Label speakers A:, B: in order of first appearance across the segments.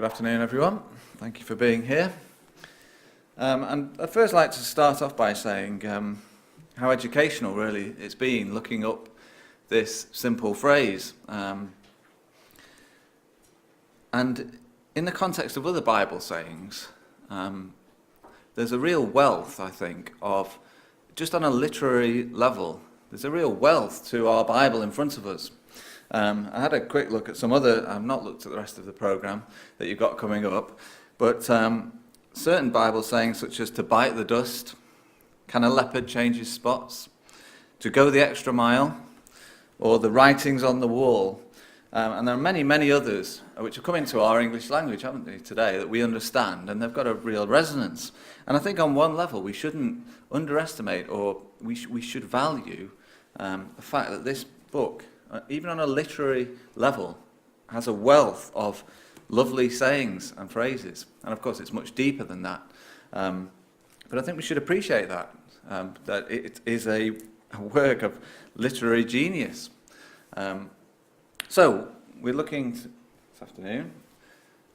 A: Good afternoon, everyone. Thank you for being here. And I'd first like to start off by saying how educational, really, it's been looking up this simple phrase. And in the context of other Bible sayings, there's a real wealth, I think, of just on a literary level. There's a real wealth to our Bible in front of us. I had a quick look at some other, I've not looked at the rest of the programme that you've got coming up, but certain Bible sayings such as to bite the dust, can a leopard change his spots, to go the extra mile, or the writings on the wall. And there are many, many others which have come into our English language, haven't they, today, that we understand, and they've got a real resonance. And I think on one level we shouldn't underestimate, or we should value the fact that this book, even on a literary level, has a wealth of lovely sayings and phrases. And of course it's much deeper than that. But I think we should appreciate that, that it is a work of literary genius. So we're looking this afternoon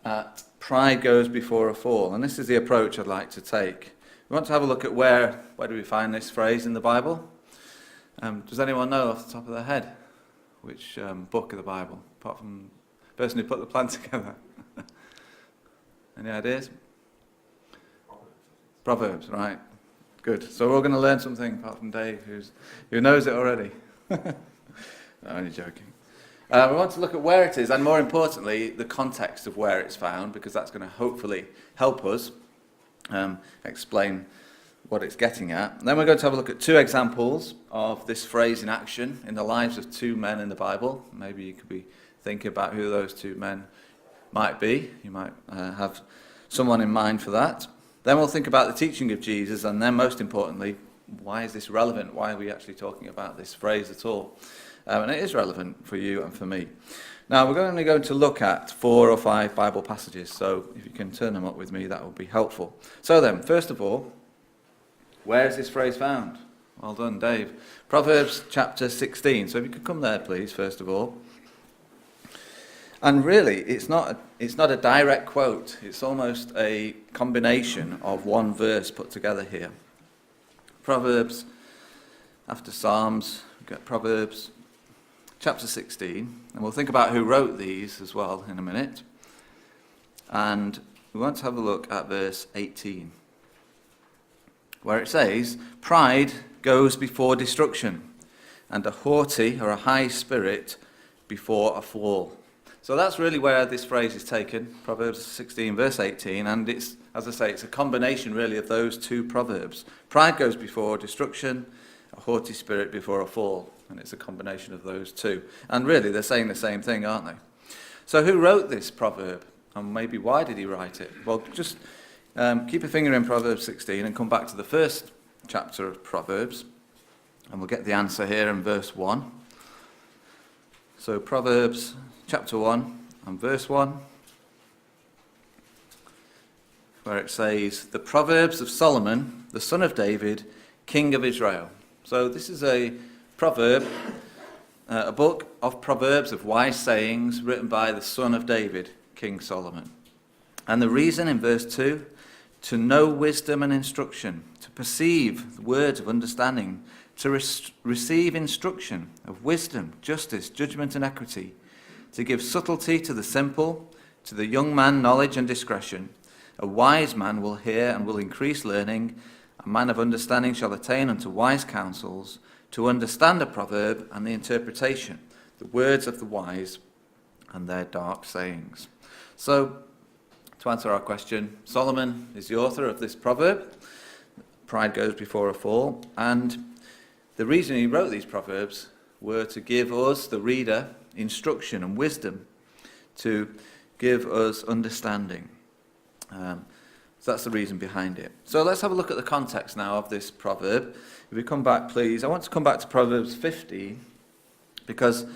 A: at pride goes before a fall. And this is the approach I'd like to take. We want to have a look at where do we find this phrase in the Bible? Does anyone know off the top of their head which book of the Bible, apart from the person who put the plan together? Any ideas? Proverbs, right. Good. So we're going to learn something, apart from Dave, who knows it already. No, only joking. We want to look at where it is, and more importantly, the context of where it's found, because that's going to hopefully help us explain what it's getting at. And then we're going to have a look at two examples of this phrase in action in the lives of two men in the Bible. Maybe you could be thinking about who those two men might be. You might have someone in mind for that. Then we'll think about the teaching of Jesus, and then most importantly, why is this relevant? Why are we actually talking about this phrase at all? And it is relevant for you and for me. Now, we're only going to look at 4 or 5 Bible passages, so if you can turn them up with me, that would be helpful. So then, first of all, where is this phrase found? Well done, Dave. Proverbs chapter 16. So if you could come there, please, first of all. And really, it's not a direct quote. It's almost a combination of one verse put together here. Proverbs, after Psalms, we've got Proverbs chapter 16. And we'll think about who wrote these as well in a minute. And we want to have a look at verse 18, where it says, pride goes before destruction, and a haughty or a high spirit before a fall. So that's really where this phrase is taken, Proverbs 16, verse 18, and it's, as I say, it's a combination really of those two proverbs. Pride goes before destruction, a haughty spirit before a fall, and it's a combination of those two. And really, they're saying the same thing, aren't they? So who wrote this proverb, and maybe why did he write it? Well, just keep a finger in Proverbs 16 and come back to the first chapter of Proverbs, and we'll get the answer here in verse 1. So Proverbs chapter 1 and verse 1, where it says, the Proverbs of Solomon, the son of David, king of Israel. So this is a proverb, a book of proverbs of wise sayings written by the son of David, King Solomon. And the reason in verse 2, to know wisdom and instruction, to perceive the words of understanding, to receive instruction of wisdom, justice, judgment, and equity, to give subtlety to the simple, to the young man knowledge and discretion. A wise man will hear and will increase learning. A man of understanding shall attain unto wise counsels, to understand a proverb and the interpretation, the words of the wise and their dark sayings. So, to answer our question, Solomon is the author of this proverb. Pride goes before a fall. And the reason he wrote these proverbs were to give us, the reader, instruction and wisdom, to give us understanding. So that's the reason behind it. So let's have a look at the context now of this proverb. If we come back, please. I want to come back to Proverbs 15, because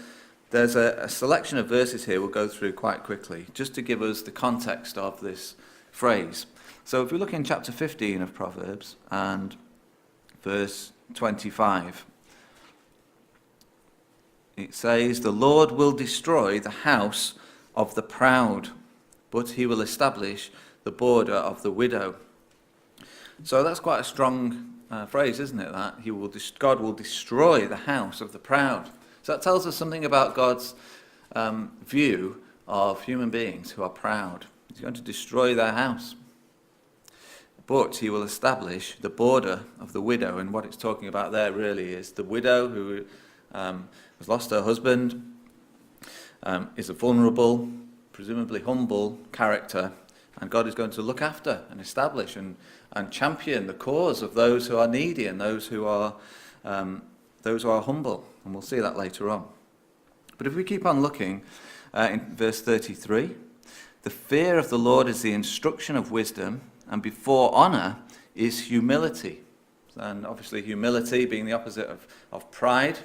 A: there's a selection of verses here we'll go through quite quickly, just to give us the context of this phrase. So if we look in chapter 15 of Proverbs and verse 25, it says, the Lord will destroy the house of the proud, but he will establish the border of the widow. So that's quite a strong phrase, isn't it? That God will destroy the house of the proud. So that tells us something about God's view of human beings who are proud. He's going to destroy their house. But he will establish the border of the widow. And what it's talking about there really is the widow who has lost her husband, is a vulnerable, presumably humble character. And God is going to look after and establish and champion the cause of those who are needy and those who are humble. And we'll see that later on. But if we keep on looking in verse 33, the fear of the Lord is the instruction of wisdom, and before honor is humility. And obviously humility being the opposite of pride.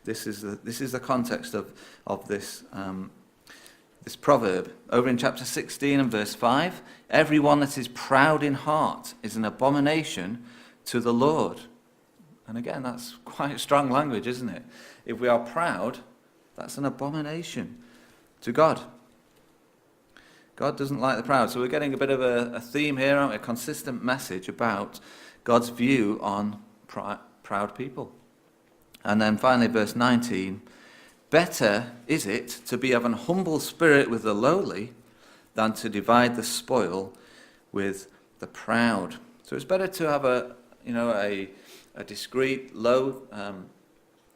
A: This is the context of this proverb. Over in chapter 16 and verse 5, everyone that is proud in heart is an abomination to the Lord. And again, that's quite strong language, isn't it? If we are proud, that's an abomination to God. God doesn't like the proud. So we're getting a bit of a theme here, aren't we? A consistent message about God's view on proud people. And then finally, verse 19, better is it to be of an humble spirit with the lowly than to divide the spoil with the proud. So it's better to have a discreet, low,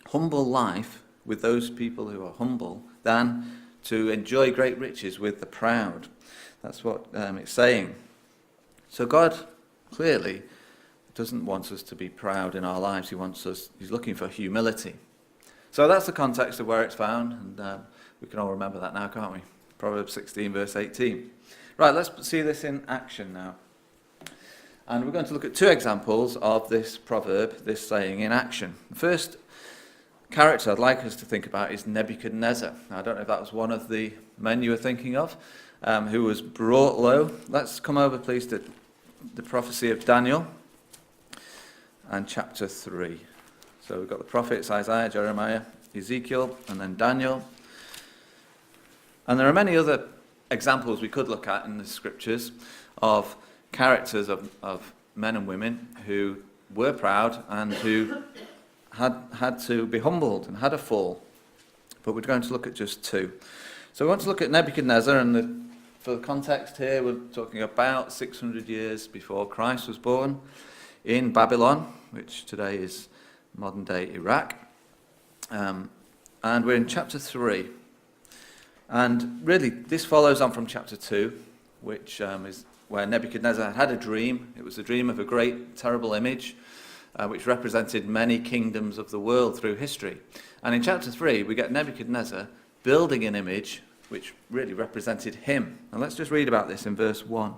A: humble life with those people who are humble than to enjoy great riches with the proud. That's what it's saying. So God clearly doesn't want us to be proud in our lives. He's looking for humility. So that's the context of where it's found, and we can all remember that now, can't we? Proverbs 16, verse 18. Right, let's see this in action now. And we're going to look at two examples of this proverb, this saying, in action. The first character I'd like us to think about is Nebuchadnezzar. Now, I don't know if that was one of the men you were thinking of, who was brought low. Let's come over, please, to the prophecy of Daniel and chapter 3. So we've got the prophets, Isaiah, Jeremiah, Ezekiel, and then Daniel. And there are many other examples we could look at in the scriptures of characters of men and women who were proud and who had to be humbled and had a fall. But we're going to look at just two. So we want to look at Nebuchadnezzar, and for the context here, we're talking about 600 years before Christ was born in Babylon, which today is modern-day Iraq. And we're in chapter 3. And really, this follows on from chapter 2, which is where Nebuchadnezzar had a dream. It was a dream of a great, terrible image, which represented many kingdoms of the world through history. And in chapter 3, we get Nebuchadnezzar building an image which really represented him. And let's just read about this in verse 1.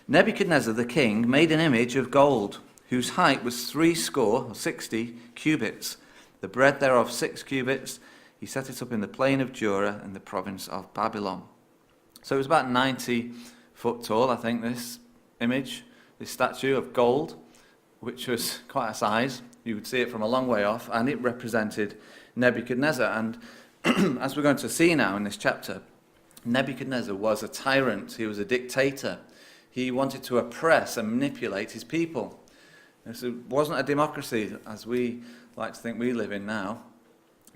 A: Nebuchadnezzar the king made an image of gold, whose height was 60 cubits, the breadth thereof 6 cubits. He set it up in the plain of Dura in the province of Babylon. So it was about 90 foot tall, I think, this image, this statue of gold, which was quite a size. You would see it from a long way off, and it represented Nebuchadnezzar. And as we're going to see now in this chapter, Nebuchadnezzar was a tyrant. He was a dictator. He wanted to oppress and manipulate his people. This wasn't a democracy as we like to think we live in now.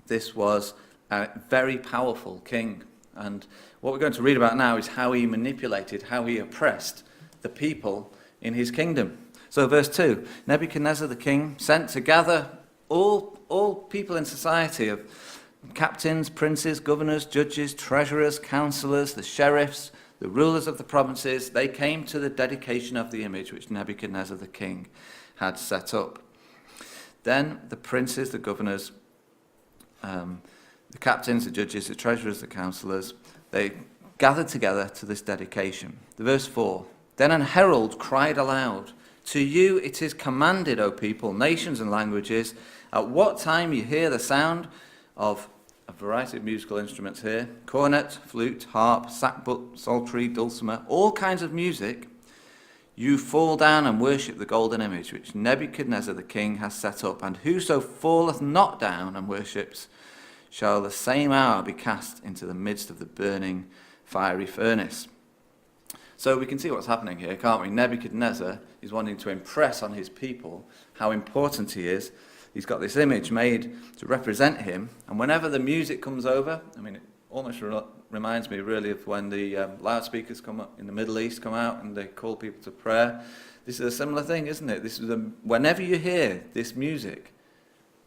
A: This was a very powerful king. And what we're going to read about now is how he manipulated, how he oppressed the people in his kingdom. So verse 2, Nebuchadnezzar the king sent to gather all people in society of captains, princes, governors, judges, treasurers, counselors, the sheriffs, the rulers of the provinces. They came to the dedication of the image which Nebuchadnezzar the king had set up. Then the princes, the governors, the captains, the judges, the treasurers, the counselors, they gathered together to this dedication. The verse 4, then an herald cried aloud, to you it is commanded, O people, nations and languages, at what time you hear the sound of a variety of musical instruments here, cornet, flute, harp, sackbut, psaltery, dulcimer, all kinds of music, you fall down and worship the golden image which Nebuchadnezzar the king has set up, and whoso falleth not down and worships shall the same hour be cast into the midst of the burning fiery furnace. So we can see what's happening here, can't we? Nebuchadnezzar is wanting to impress on his people how important he is. He's got this image made to represent him, and whenever the music comes over, I mean, it almost reminds me really of when the loudspeakers come up in the Middle East come out and they call people to prayer. This is a similar thing, isn't it? Whenever you hear this music,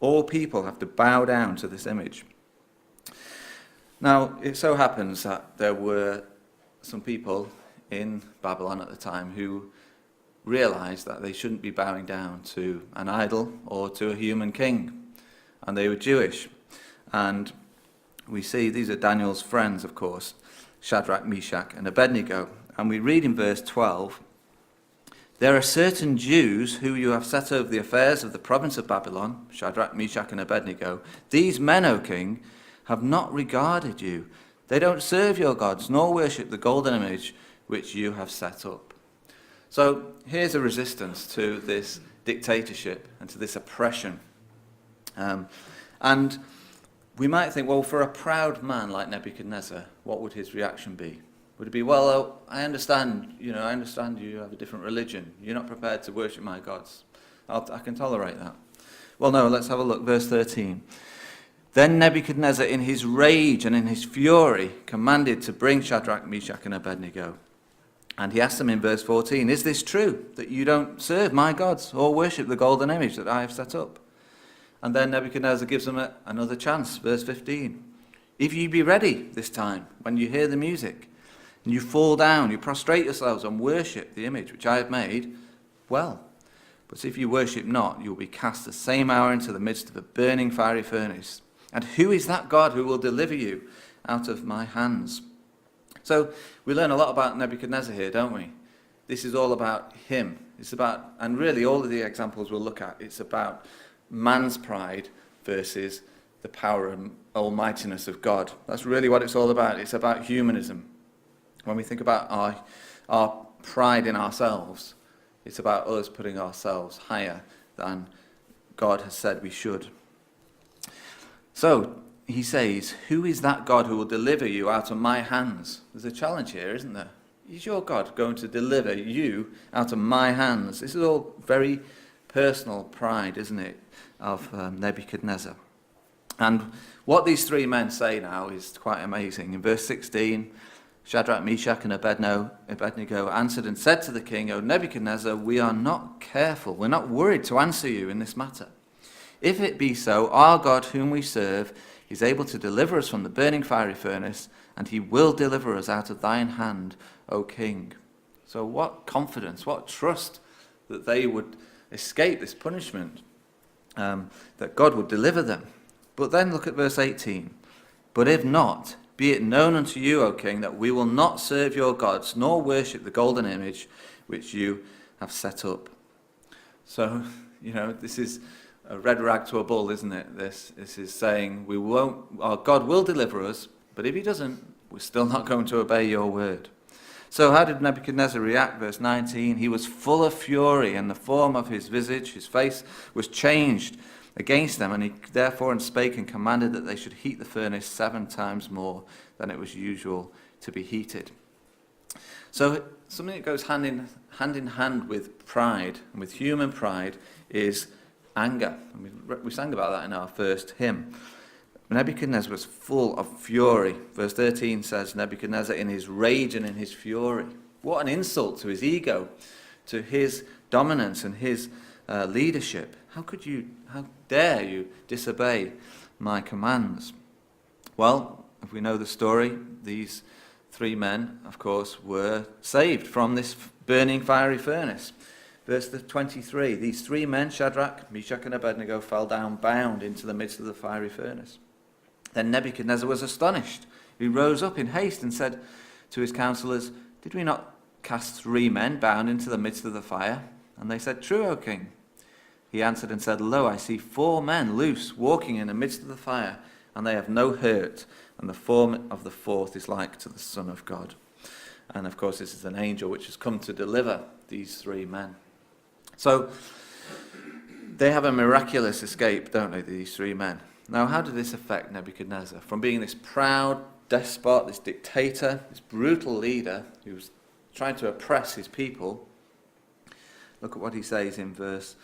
A: all people have to bow down to this image. Now, it so happens that there were some people in Babylon at the time who realized that they shouldn't be bowing down to an idol or to a human king. And they were Jewish. And we see these are Daniel's friends, of course, Shadrach, Meshach, and Abednego. And we read in verse 12, "There are certain Jews who you have set over the affairs of the province of Babylon, Shadrach, Meshach, and Abednego. These men, O king, have not regarded you. They don't serve your gods, nor worship the golden image which you have set up." So here's a resistance to this dictatorship and to this oppression. And we might think, well, for a proud man like Nebuchadnezzar, what would his reaction be? Would it be, well, I understand you have a different religion. You're not prepared to worship my gods. I can tolerate that. Well, no, let's have a look. Verse 13. "Then Nebuchadnezzar, in his rage and in his fury, commanded to bring Shadrach, Meshach, and Abednego. And he asked them in verse 14, 'Is this true, that you don't serve my gods or worship the golden image that I have set up?' And then Nebuchadnezzar gives them another chance, verse 15. 'If you be ready this time, when you hear the music, and you fall down, you prostrate yourselves and worship the image which I have made, well. But if you worship not, you will be cast the same hour into the midst of a burning fiery furnace. And who is that God who will deliver you out of my hands?'" So we learn a lot about Nebuchadnezzar here, don't we? This is all about him. It's about, and really all of the examples we'll look at, it's about man's pride versus the power and almightiness of God. That's really what it's all about. It's about humanism. When we think about our pride in ourselves, it's about us putting ourselves higher than God has said we should. So he says, "Who is that God who will deliver you out of my hands?" There's a challenge here, isn't there? Is your God going to deliver you out of my hands? This is all very personal pride, isn't it, of Nebuchadnezzar. And what these three men say now is quite amazing. In verse 16, Shadrach, Meshach, and Abednego answered and said to the king, "O Nebuchadnezzar, we are not careful, we're not worried to answer you in this matter. If it be so, our God whom we serve is able to deliver us from the burning fiery furnace, and he will deliver us out of thine hand, O king." So what confidence, what trust that they would escape this punishment, that God would deliver them. But then look at verse 18. "But if not, be it known unto you, O king, that we will not serve your gods, nor worship the golden image which you have set up." So, this is a red rag to a bull, isn't it? This is saying our God will deliver us, but if he doesn't, we're still not going to obey your word. So how did Nebuchadnezzar react? Verse 19, "He was full of fury, and the form of his visage, his face, was changed against them, and he therefore spake and commanded that they should heat the furnace 7 times more than it was usual to be heated." So something that goes hand in hand with pride, and with human pride, is anger. And we sang about that in our first hymn. Nebuchadnezzar was full of fury. Verse 13 says, Nebuchadnezzar in his rage and in his fury. What an insult to his ego, to his dominance and his leadership. How dare you disobey my commands? Well, if we know the story, these 3 men, of course, were saved from this burning fiery furnace. Verse 23, "These 3 men, Shadrach, Meshach, and Abednego, fell down bound into the midst of the fiery furnace. Then Nebuchadnezzar was astonished. He rose up in haste and said to his counselors, 'Did we not cast 3 men bound into the midst of the fire?' And they said, 'True, O king.' He answered and said, 'Lo, I see 4 men loose, walking in the midst of the fire, and they have no hurt, and the form of the 4th is like to the Son of God.'" And of course, this is an angel which has come to deliver these 3 men. So they have a miraculous escape, don't they, these 3 men? Now, how did this affect Nebuchadnezzar? From being this proud, despot, this dictator, this brutal leader who was trying to oppress his people. Look at what he says in verse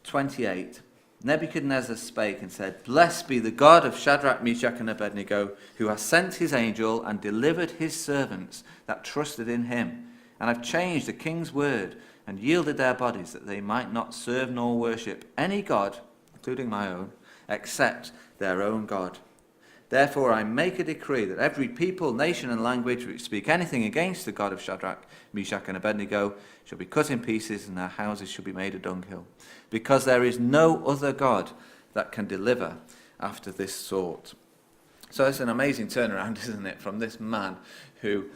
A: 28. Nebuchadnezzar spake and said, Blessed be the God of Shadrach, Meshach, and Abednego, who has sent his angel and delivered his servants that trusted in him, and have changed the king's word, and yielded their bodies, that they might not serve nor worship any god, including my own, except their own God. Therefore I make a decree that every people, nation, and language which speak anything against the God of Shadrach, Meshach, and Abednego shall be cut in pieces, and their houses shall be made a dunghill, because there is no other God that can deliver after this sort. So it's an amazing turnaround, isn't it, from this man who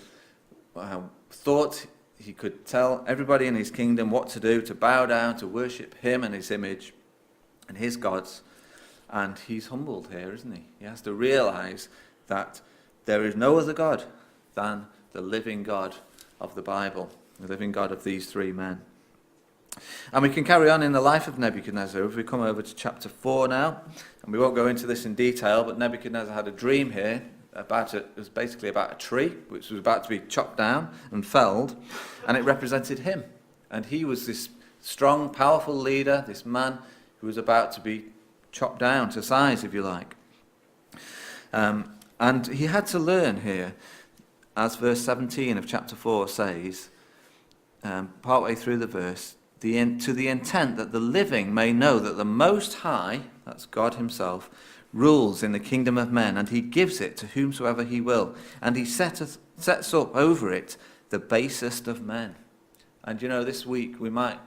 A: thought he could tell everybody in his kingdom what to do, to bow down, to worship him and his image and his gods. And he's humbled here, isn't he? He has to realize that there is no other God than the living God of the Bible, the living God of these three men. And we can carry on in the life of Nebuchadnezzar. If we come over to chapter 4 now, and we won't go into this in detail, but Nebuchadnezzar had a dream here it was basically about a tree which was about to be chopped down and felled, and it represented him. And he was this strong, powerful leader, this man who was about to be chopped down to size, if you like. And he had to learn here, as verse 17 of chapter 4 says, partway through the verse, to the intent that the living may know that the Most High, that's God himself, rules in the kingdom of men, and he gives it to whomsoever he will, and he sets up over it the basest of men. And this week we might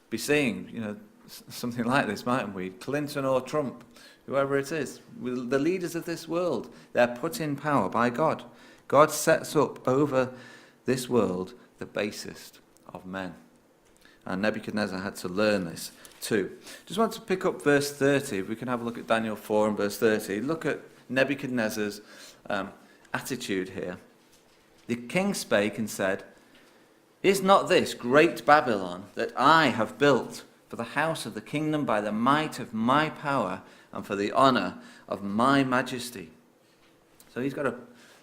A: be seeing, something like this, mightn't we? Clinton or Trump, whoever it is, the leaders of this world, they're put in power by God. God sets up over this world the basest of men. And Nebuchadnezzar had to learn this too. Just want to pick up verse 30. If we can have a look at Daniel 4 and verse 30. Look at Nebuchadnezzar's attitude here. The king spake and said, Is not this great Babylon that I have built for the house of the kingdom by the might of my power and for the honor of my majesty? So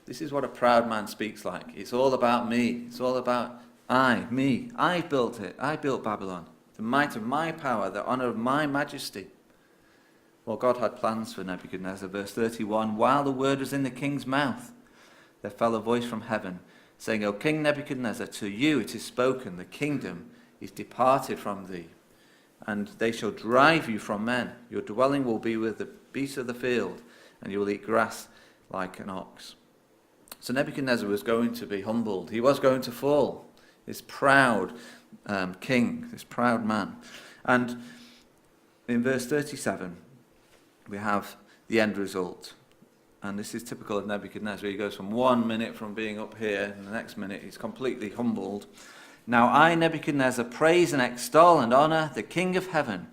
A: this is what a proud man speaks like. It's all about me. It's all about me. I built it. I built Babylon. The might of my power, the honor of my majesty. Well, God had plans for Nebuchadnezzar. Verse 31, While the word was in the king's mouth, there fell a voice from heaven, saying, O King Nebuchadnezzar, to you it is spoken, the kingdom is departed from thee, and they shall drive you from men. Your dwelling will be with the beasts of the field, and you will eat grass like an ox. So Nebuchadnezzar was going to be humbled. He was going to fall. This proud king, this proud man. And in verse 37, we have the end result. And this is typical of Nebuchadnezzar. He goes from 1 minute from being up here, and the next minute he's completely humbled. Now I, Nebuchadnezzar, praise and extol and honor the King of heaven,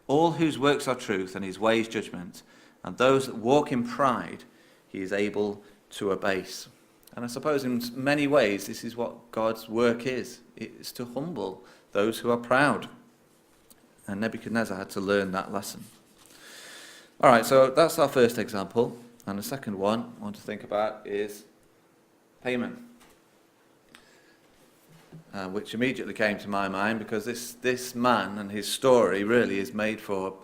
A: all whose works are truth and his ways judgment, and those that walk in pride he is able to abase. And I suppose in many ways this is what God's work is. It's to humble those who are proud. And Nebuchadnezzar had to learn that lesson. All right, so that's our first example. And the second one I want to think about is Haman, which immediately came to my mind because this man and his story really is made for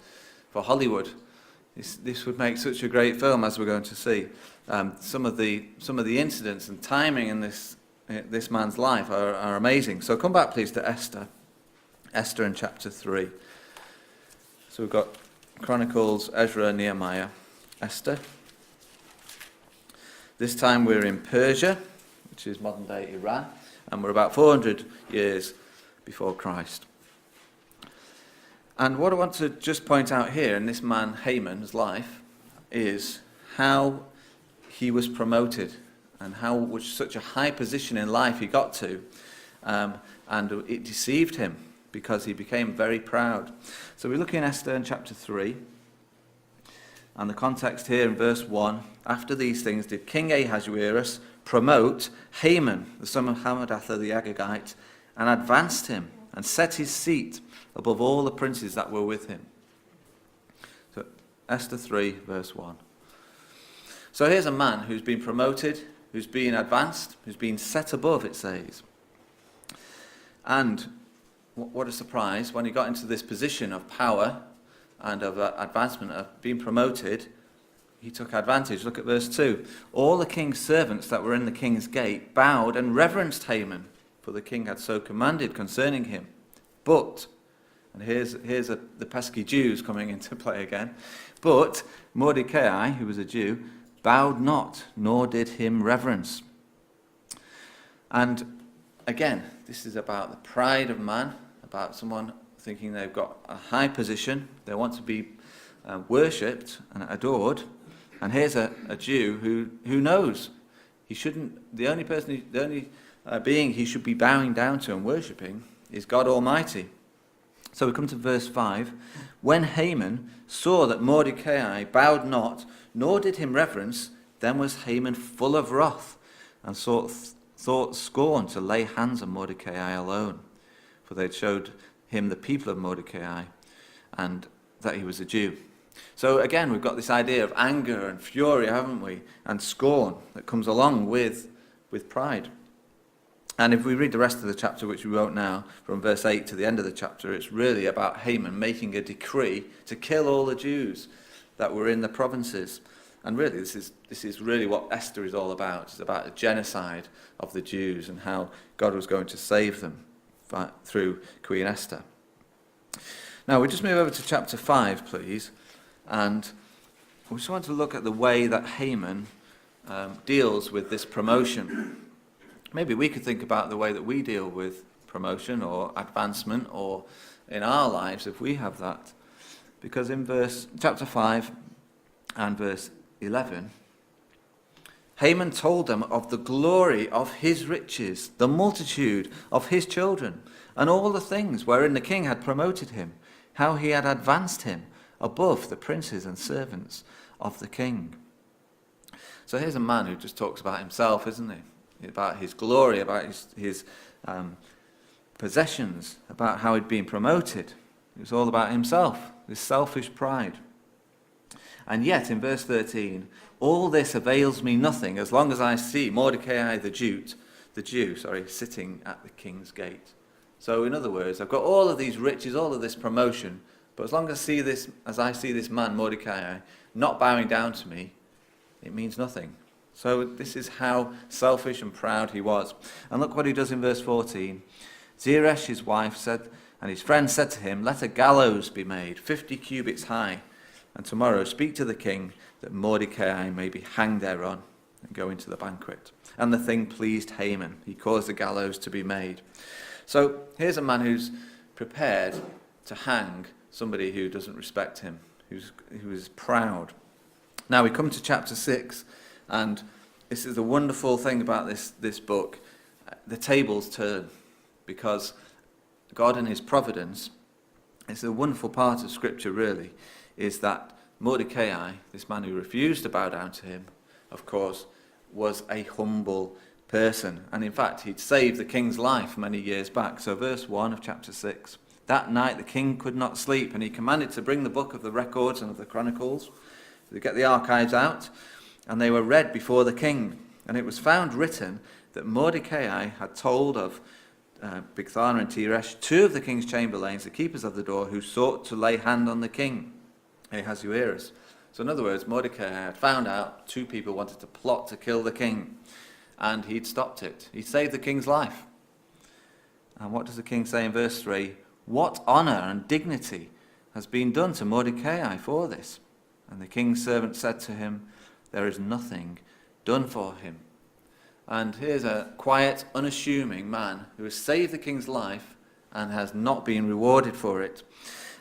A: Hollywood. This would make such a great film, as we're going to see. Some of the incidents and timing in this man's life are amazing. So come back, please, to Esther in chapter 3. So we've got Chronicles, Ezra, Nehemiah, Esther. This time we're in Persia, which is modern-day Iran, and we're about 400 years before Christ. And what I want to just point out here in this man Haman's life is how he was promoted and how such a high position in life he got to, and it deceived him because he became very proud. So we look in Esther in chapter 3, and the context here in verse 1, after these things did King Ahasuerus promote Haman, the son of Hammedatha the Agagite, and advanced him and set his seat above all the princes that were with him. So Esther 3, verse 1. So here's a man who's been promoted, who's been advanced, who's been set above, it says. And what a surprise, when he got into this position of power and of advancement, of being promoted, he took advantage. Look at verse 2. All the king's servants that were in the king's gate bowed and reverenced Haman, for the king had so commanded concerning him. But, and here's the pesky Jews coming into play again, but Mordecai, who was a Jew, bowed not, nor did him reverence. And again, this is about the pride of man, about someone thinking they've got a high position, they want to be worshipped and adored. And here's a Jew who knows he shouldn't. The only being he should be bowing down to and worshipping is God Almighty. So we come to verse 5. When Haman saw that Mordecai bowed not, nor did him reverence, then was Haman full of wrath, and thought scorn to lay hands on Mordecai alone, for they had showed him the people of Mordecai, and that he was a Jew. So again, we've got this idea of anger and fury, haven't we? And scorn that comes along with pride. And if we read the rest of the chapter, which we won't now, from verse 8 to the end of the chapter, it's really about Haman making a decree to kill all the Jews that were in the provinces. And really, this is really what Esther is all about. It's about the genocide of the Jews and how God was going to save them through Queen Esther. Now, we just move over to chapter 5, please. And we just want to look at the way that Haman deals with this promotion. Maybe we could think about the way that we deal with promotion or advancement or in our lives if we have that. Because in chapter 5 and verse 11, Haman told them of the glory of his riches, the multitude of his children, and all the things wherein the king had promoted him, how he had advanced him above the princes and servants of the king. So here's a man who just talks about himself, isn't he? About his glory, about his possessions, about how he'd been promoted. It was all about himself, this selfish pride. And yet, in verse 13, all this avails me nothing as long as I see Mordecai the Jew, sitting at the king's gate. So in other words, I've got all of these riches, all of this promotion, but as long as I see this man, Mordecai, not bowing down to me, it means nothing. So this is how selfish and proud he was. And look what he does in verse 14. Zeresh, his wife, said, and his friends said to him, let a gallows be made, 50 cubits high, and tomorrow speak to the king that Mordecai may be hanged thereon and go into the banquet. And the thing pleased Haman. He caused the gallows to be made. So here's a man who's prepared to hang somebody who doesn't respect him, who is proud. Now we come to chapter 6, and this is the wonderful thing about this book. The tables turn, because God in his providence, it's a wonderful part of Scripture really, is that Mordecai, this man who refused to bow down to him, of course, was a humble person. And in fact, he'd saved the king's life many years back. So verse 1 of chapter 6. That night the king could not sleep, and he commanded to bring the book of the records and of the chronicles, to get the archives out, and they were read before the king. And it was found written that Mordecai had told of Bigthana and Teresh, two of the king's chamberlains, the keepers of the door, who sought to lay hand on the king, Ahasuerus. So in other words, Mordecai had found out two people wanted to plot to kill the king, and he'd stopped it. He saved the king's life. And what does the king say in verse 3? What honor and dignity has been done to Mordecai for this? And the king's servant said to him, there is nothing done for him. And here's a quiet, unassuming man who has saved the king's life and has not been rewarded for it.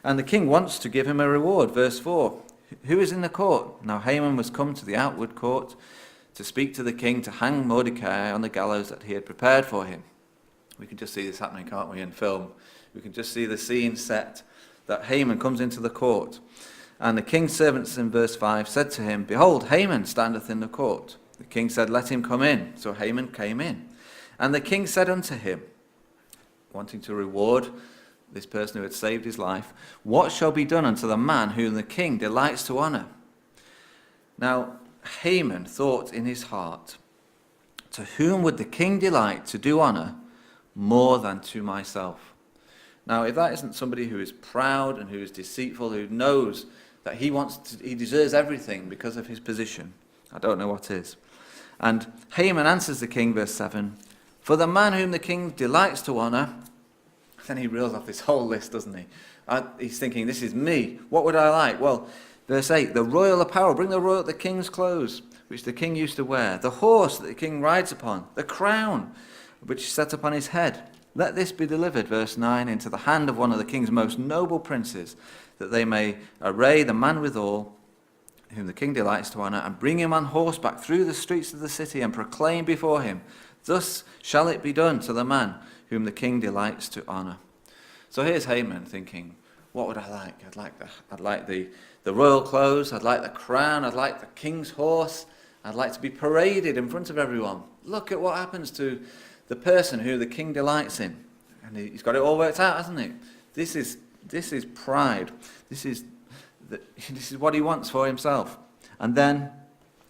A: And the king wants to give him a reward. Verse 4, who is in the court? Now Haman was come to the outward court to speak to the king to hang Mordecai on the gallows that he had prepared for him. We can just see this happening, can't we, in film? We can just see the scene set that Haman comes into the court. And the king's servants in verse 5 said to him, behold, Haman standeth in the court. The king said, let him come in. So Haman came in. And the king said unto him, wanting to reward this person who had saved his life, what shall be done unto the man whom the king delights to honor? Now, Haman thought in his heart, to whom would the king delight to do honor more than to myself? Now, if that isn't somebody who is proud and who is deceitful, who knows that he deserves everything because of his position, I don't know what is. And Haman answers the king, verse 7, for the man whom the king delights to honor. Then he reels off this whole list, doesn't he? He's thinking, this is me. What would I like? Well, verse 8, the royal apparel, bring the king's clothes, which the king used to wear, the horse that the king rides upon, the crown which is set upon his head. Let this be delivered, verse 9, into the hand of one of the king's most noble princes, that they may array the man withal, whom the king delights to honor, and bring him on horseback through the streets of the city, and proclaim before him, thus shall it be done to the man whom the king delights to honor. So here's Haman thinking, what would I like? I'd like the royal clothes, I'd like the crown, I'd like the king's horse, I'd like to be paraded in front of everyone. Look at what happens to the person who the king delights in. And he's got it all worked out, hasn't he? This is pride. This is what he wants for himself. And then,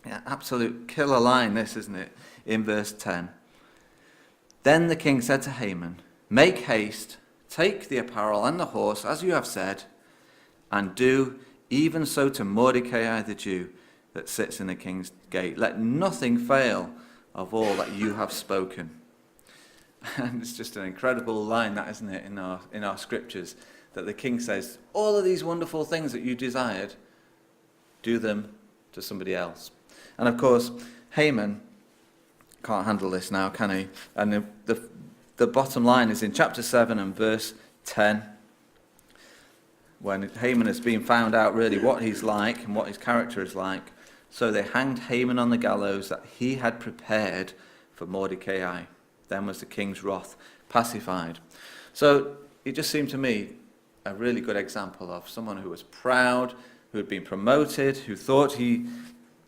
A: absolute killer line, this, isn't it? In verse 10. Then the king said to Haman, make haste, take the apparel and the horse, as you have said, and do even so to Mordecai the Jew that sits in the king's gate. Let nothing fail of all that you have spoken. And it's just an incredible line, that, isn't it, in our scriptures, that the king says, all of these wonderful things that you desired, do them to somebody else. And of course, Haman can't handle this now, can he? And the bottom line is in chapter 7 and verse 10, when Haman has been found out really what he's like and what his character is like. So they hanged Haman on the gallows that he had prepared for Mordecai. Then was the king's wrath pacified. So it just seemed to me a really good example of someone who was proud, who had been promoted, who thought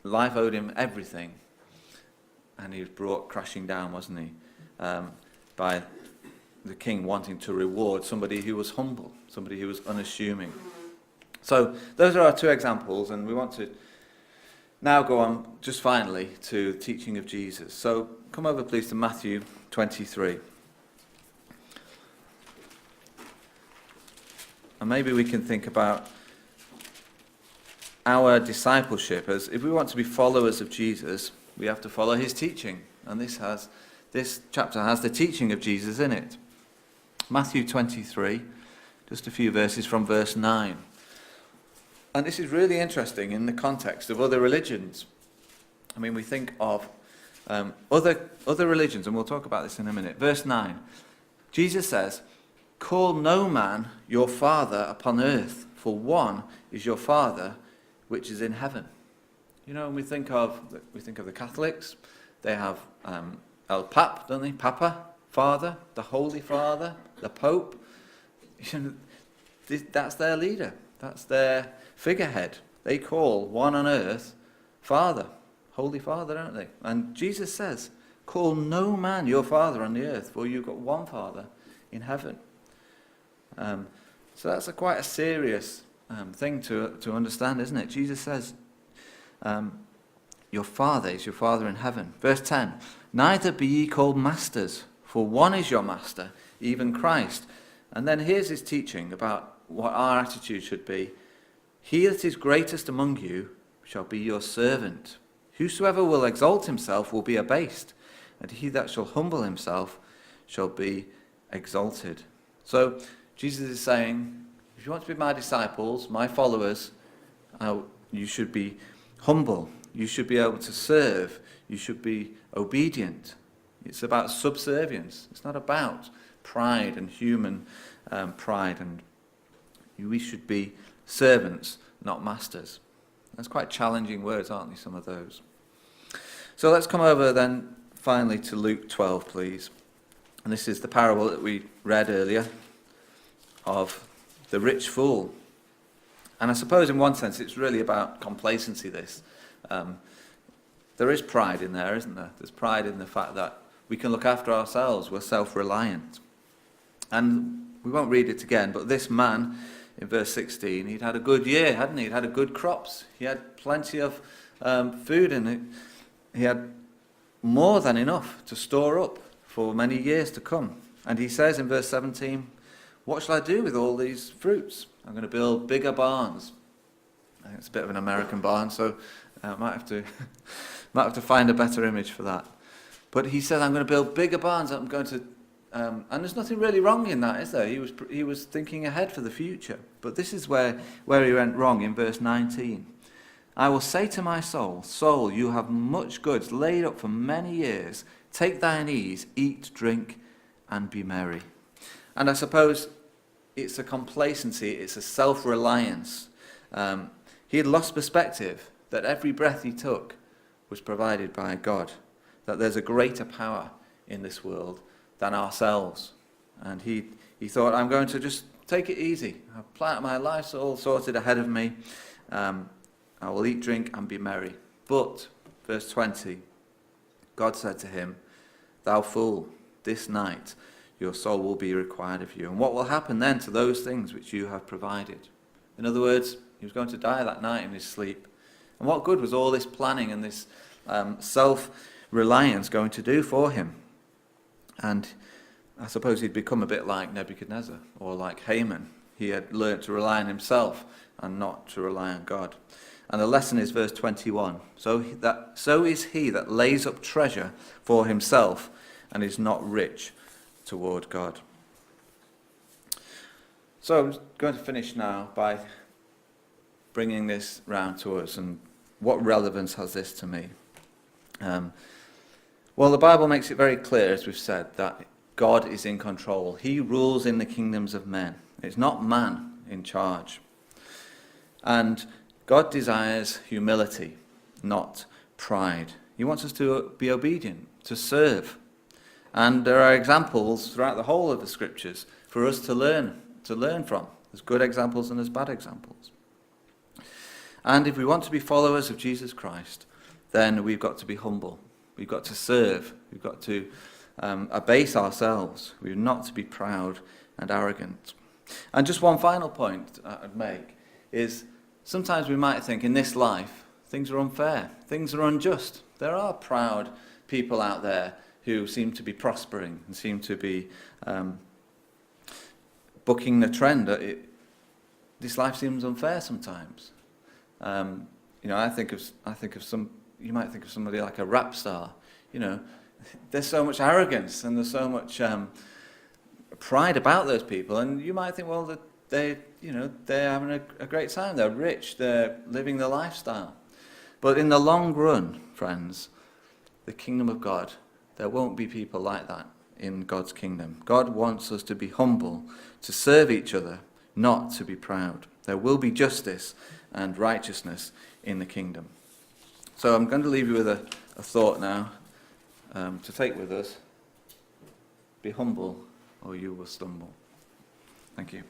A: life owed him everything. And he was brought crashing down, wasn't he? By the king wanting to reward somebody who was humble, somebody who was unassuming. So those are our two examples, and we want to now go on just finally to the teaching of Jesus. So come over please to Matthew 23. And maybe we can think about our discipleship as if we want to be followers of Jesus, we have to follow his teaching. And this chapter has the teaching of Jesus in it. Matthew 23, just a few verses from verse 9. And this is really interesting in the context of other religions. I mean, we think of other religions, and we'll talk about this in a minute. Verse 9, Jesus says, call no man your father upon earth, for one is your Father which is in heaven. You know, when we think of the Catholics, they have El Pap, don't they? Papa, Father, the Holy Father, the Pope. That's their leader. That's their figurehead. They call one on earth Father, Holy Father, don't they? And Jesus says, call no man your father on the earth, for you've got one Father in heaven. So that's quite a serious thing to understand, isn't it? Jesus says, your Father is your Father in heaven. Verse 10, neither be ye called masters, for one is your master, even Christ. And then here's his teaching about what our attitude should be. He that is greatest among you shall be your servant. Whosoever will exalt himself will be abased, and he that shall humble himself shall be exalted. So Jesus is saying, if you want to be my disciples, my followers, you should be humble. You should be able to serve. You should be obedient. It's about subservience. It's not about pride and human pride. And we should be servants, not masters. That's quite challenging words, aren't they, some of those? So let's come over then finally to Luke 12, please. And this is the parable that we read earlier of the rich fool. And I suppose in one sense it's really about complacency, this. There is pride in there, isn't there? There's pride in the fact that we can look after ourselves, we're self-reliant. And we won't read it again, but this man, in verse 16, he'd had a good year, hadn't he? He'd had a good crops. He had plenty of food in it. He had more than enough to store up for many years to come. And he says in verse 17, what shall I do with all these fruits? I'm going to build bigger barns. I think it's a bit of an American barn, so I might have to find a better image for that. But he says, I'm going to build bigger barns. I'm going to, and there's nothing really wrong in that, is there? He was thinking ahead for the future. But this is where he went wrong in verse 19. I will say to my soul, soul, you have much goods laid up for many years. Take thine ease, eat, drink, and be merry. And I suppose it's a complacency, it's a self-reliance. He had lost perspective that every breath he took was provided by God, that there's a greater power in this world than ourselves. And he thought, I'm going to just take it easy. I've planned my life's all sorted ahead of me. I will eat, drink, and be merry. But, verse 20, God said to him, thou fool, this night your soul will be required of you. And what will happen then to those things which you have provided? In other words, he was going to die that night in his sleep. And what good was all this planning and this self-reliance going to do for him? And I suppose he'd become a bit like Nebuchadnezzar or like Haman. He had learnt to rely on himself and not to rely on God. And the lesson is verse 21. So is he that lays up treasure for himself and is not rich toward God. So I'm going to finish now by bringing this round to us, and what relevance has this to me? Well, the Bible makes it very clear, as we've said, that God is in control. He rules in the kingdoms of men. It's not man in charge. And God desires humility, not pride. He wants us to be obedient, to serve. And there are examples throughout the whole of the scriptures for us to learn from. There's good examples and there's bad examples. And if we want to be followers of Jesus Christ, then we've got to be humble. We've got to serve. We've got to abase ourselves. We're not to be proud and arrogant. And just one final point I'd make is sometimes we might think in this life things are unfair, things are unjust. There are proud people out there who seem to be prospering and seem to be bucking the trend. This life seems unfair sometimes. I think of some. You might think of somebody like a rap star. There's so much arrogance and there's so much pride about those people, and you might think, well, that they're having a great time. They're rich. They're living the lifestyle. But in the long run, friends, the kingdom of God, there won't be people like that in God's kingdom. God wants us to be humble, to serve each other, not to be proud. There will be justice and righteousness in the kingdom. So I'm going to leave you with a thought now to take with us. Be humble or you will stumble. Thank you.